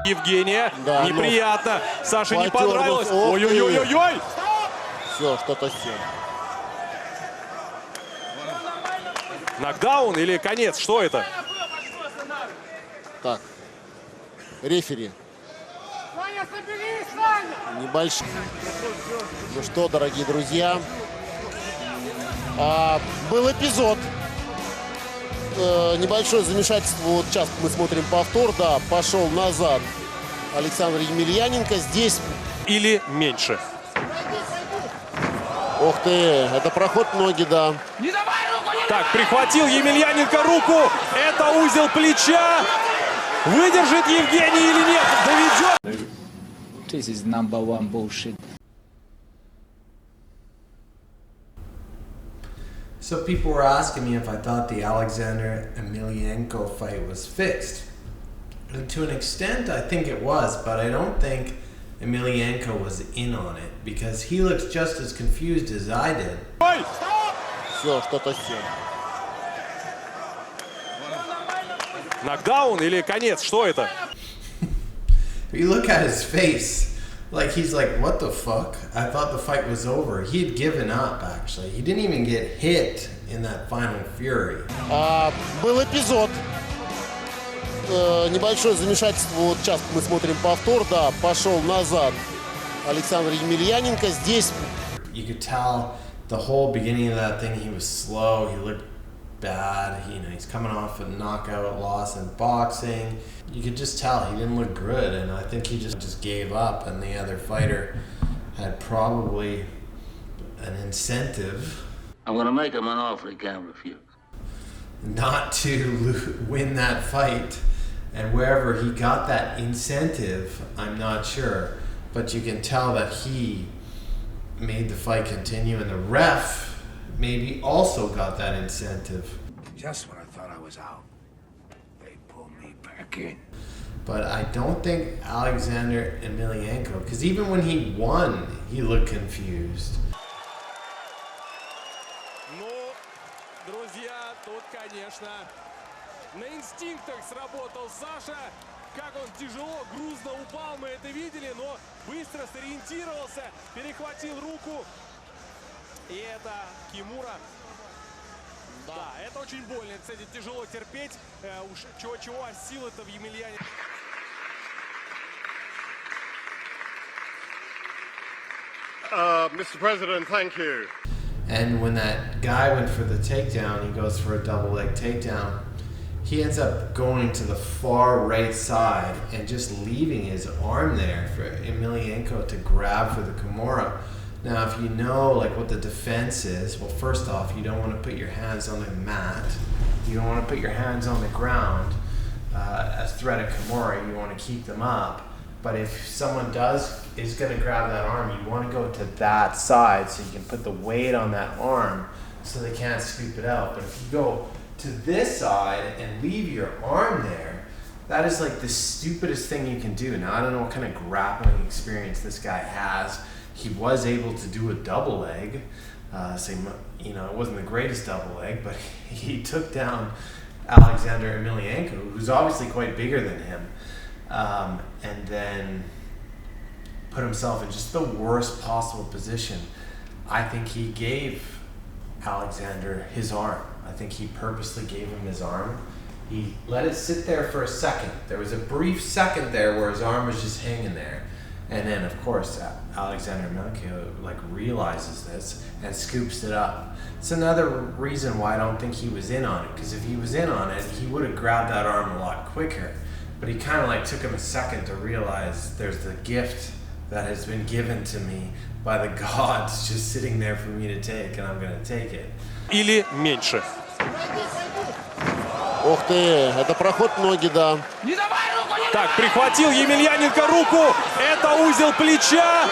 Евгения. Да, неприятно. Саше не потернут. понравилось. Ох ты. Ой-ой-ой-ой-ой. Все, что-то все. Нокдаун или конец? Что это? Так. Рефери. Небольшой. Ну что, дорогие друзья. Был эпизод. Небольшое замешательство. Вот сейчас мы смотрим повтор. Да, пошел назад Александр Емельяненко. Здесь... Или меньше? Ох ты, это проход ноги, да. Так, прихватил Емельяненко руку. Это узел плеча. Выдержит Евгений или нет? Доведет. This is number one bullshit. So people were asking me if I thought the Alexander Emelianenko fight was fixed. And to an extent, I think it was, but I don't think Emelianenko was in on it because he looks just as confused as I did. Все, что-то все. Нокдаун или конец? Что это? You look at his face, like he's like, what the fuck? I thought the fight was over. He had given up, actually. He didn't even get hit in that final fury. Был эпизод. Небольшое замешательство. Вот сейчас мы смотрим повтор. Да, пошел назад Александр Емельяненко. Здесь... You could tell the whole beginning of that thing, he was slow. He looked bad. He's coming off a knockout loss in boxing. You could just tell he didn't look good, and I think he just gave up, and the other fighter had probably an incentive. I'm going to make him an offer he can't refuse. Not to win that fight, and wherever he got that incentive, I'm not sure, but you can tell that he made the fight continue, and the ref maybe also got that incentive. Just when I thought I was out, they pulled me back in. But I don't think Alexander Emelianenko, because even when he won, he looked confused. Ну, друзья, тут, конечно, на инстинктах сработал Саша. Как он тяжело, грузно упал, мы это видели, но быстро сориентировался, перехватил руку. И это Кимура. Да, это очень больно, кстати, тяжело терпеть. Уж чего-чего, а силы-то в Емельяне. Mr. President, thank you. And when that guy went for the takedown, he goes for a double leg takedown. He ends up going to the far right side and just leaving his arm there for Emelianenko to grab for the Kimura. Now, if you know like what the defense is, well, first off, you don't want to put your hands on the mat. You don't want to put your hands on the ground as threat of Kimura. You want to keep them up. But if someone is going to grab that arm, you want to go to that side so you can put the weight on that arm so they can't scoop it out. But if you go to this side and leave your arm there, that is like the stupidest thing you can do. Now, I don't know what kind of grappling experience this guy has. He was able to do a double leg. It wasn't the greatest double leg, but he took down Alexander Emelianenko, who's obviously quite bigger than him. And then put himself in just the worst possible position. I think he gave Alexander his arm. I think he purposely gave him his arm. He let it sit there for a second. There was a brief second there where his arm was just hanging there. And then, of course, Alexander Emelianenko realizes this and scoops it up. It's another reason why I don't think he was in on it, because if he was in on it, he would have grabbed that arm a lot quicker. But he kind of took him a second to realize there's the gift that has been given to me by the gods just sitting there for me to take, and I'm going to take it. Или меньше? Ох ты, это проход ноги, да. Так, прихватил Емельяненко руку. Это узел плеча.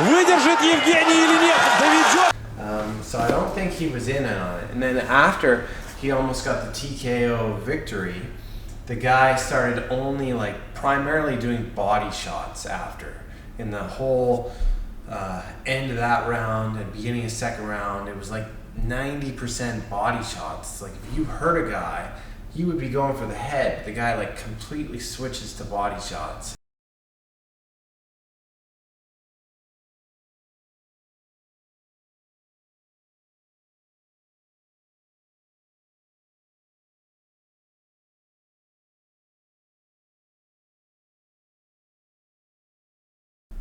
Выдержит Евгений или нет? Доведет. So I don't think he was in on it. And then after he almost got the TKO victory, the guy started only primarily doing body shots after. In the whole end of that round and beginning of second round, it was 90% body shots. If you hurt a guy, he would be going for the head. The guy like completely switches to body shots.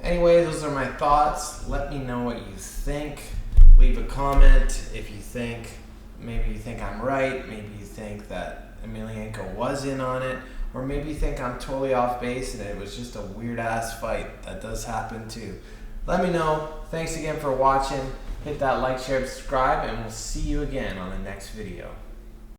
Anyway, those are my thoughts. Let me know what you think. Leave a comment if you think, maybe you think I'm right, maybe you think that Emelianenko was in on it, or maybe you think I'm totally off base and it was just a weird ass fight. That does happen too. Let me know. Thanks again for watching. Hit that like, share, subscribe, and we'll see you again on the next video.